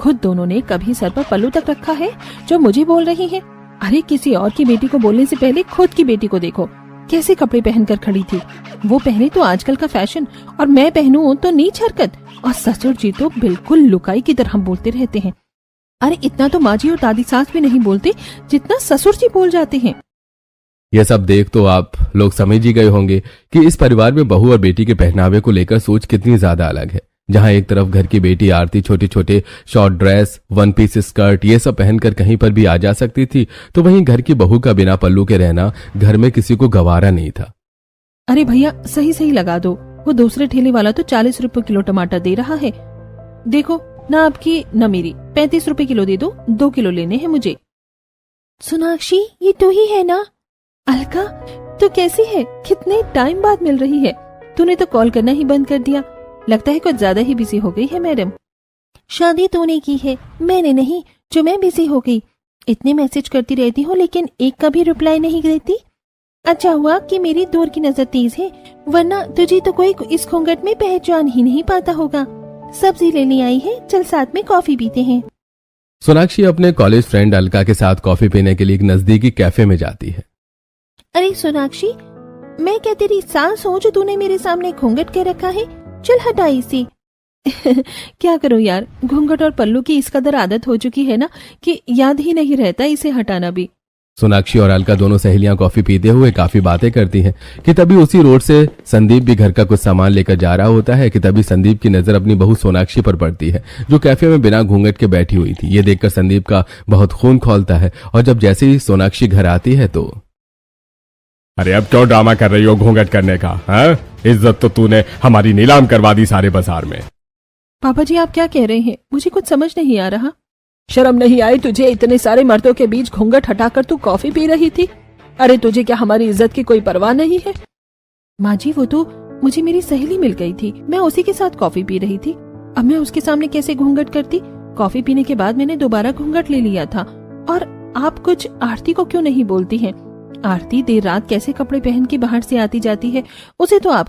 खुद दोनों ने कभी सर पर पल्लू तक रखा है जो मुझे बोल रही है। अरे किसी और की बेटी को बोलने से पहले खुद की बेटी को देखो, कैसे कपड़े पहनकर खड़ी थी। वो पहने तो आजकल का फैशन और मैं पहनूं तो नीच हरकत। और ससुर जी तो बिल्कुल लुकाई की तरह बोलते रहते हैं। अरे इतना तो माँ जी और दादी सास भी नहीं बोलते जितना ससुर जी बोल जाते हैं। यह सब देख तो आप लोग समझ ही गए होंगे कि इस परिवार में बहू और बेटी के पहनावे को लेकर सोच कितनी ज्यादा अलग है। जहां एक तरफ घर की बेटी आरती छोटे छोटे short dress, one piece skirt ये सब पहनकर कहीं पर भी आ जा सकती थी, तो वहीं घर की बहू का बिना पल्लू के रहना घर में किसी को गवारा नहीं था। अरे भैया सही सही लगा दो, वो दूसरे ठेले वाला तो 40 रुपए किलो टमाटर दे रहा है। देखो ना आपकी न मेरी, 35 रुपए किलो दे दो, 2 किलो लेने हैं मुझे। सोनाक्षी ये तू ही है ना? अलका तू कैसी है? कितने टाइम बाद मिल रही है। तूने तो कॉल करना ही बंद कर दिया, लगता है कुछ ज्यादा ही बिजी हो गई है मैडम। शादी तूने की है, मैंने नहीं, जो मैं बिजी हो गई। इतने मैसेज करती रहती हूँ लेकिन एक का भी रिप्लाई नहीं देती। अच्छा हुआ कि मेरी दूर की नजर तेज है, वरना तुझे तो कोई इस घूंघट में पहचान ही नहीं पाता होगा। सब्जी लेने आई है, चल साथ में कॉफी पीते हैं। सोनाक्षी अपने कॉलेज फ्रेंड अलका के साथ कॉफी पीने के लिए एक नजदीकी कैफे में जाती है। अरे सोनाक्षी, मैं क्या तेरी सास हूँ जो तूने मेरे सामने घूंघट के रखा है? चल हटा इसे। क्या करूं यार, घूंघट और पल्लू की इस कदर आदत हो चुकी है ना कि याद ही नहीं रहता इसे हटाना भी। सोनाक्षी और अलका दोनों सहेलियां कॉफी पीते हुए काफी बातें करती हैं कि तभी उसी रोड से संदीप भी घर का कुछ सामान लेकर जा रहा होता है कि तभी संदीप की नजर अपनी बहू सोनाक्षी पर पड़ती है, जो कैफे में बिना घूंघट के बैठी हुई थी। ये देखकर संदीप का बहुत खून खौलता है और जब जैसे ही सोनाक्षी घर आती है तो अरे अब क्यों ड्रामा कर रही हो घूंघट करने का? हाँ, इज्जत तो तूने हमारी नीलाम करवा दी सारे बाजार में। पापा जी आप क्या कह रहे हैं? मुझे कुछ समझ नहीं आ रहा। शर्म नहीं आई तुझे? इतने सारे मर्दों के बीच घूंघट हटाकर तू कॉफी पी रही थी। अरे तुझे क्या हमारी इज्जत की कोई परवाह नहीं है? माँ जी वो तो मुझे मेरी सहेली मिल गई थी, मैं उसी के साथ कॉफी पी रही थी। अब मैं उसके सामने कैसे घूंघट करती? कॉफी पीने के बाद मैंने दोबारा घूंघट ले लिया था। और आप कुछ आरती को क्यों नहीं बोलती हैं? आरती देर रात कैसे कपड़े पहन के बाहर से आती जाती है, उसे तो आप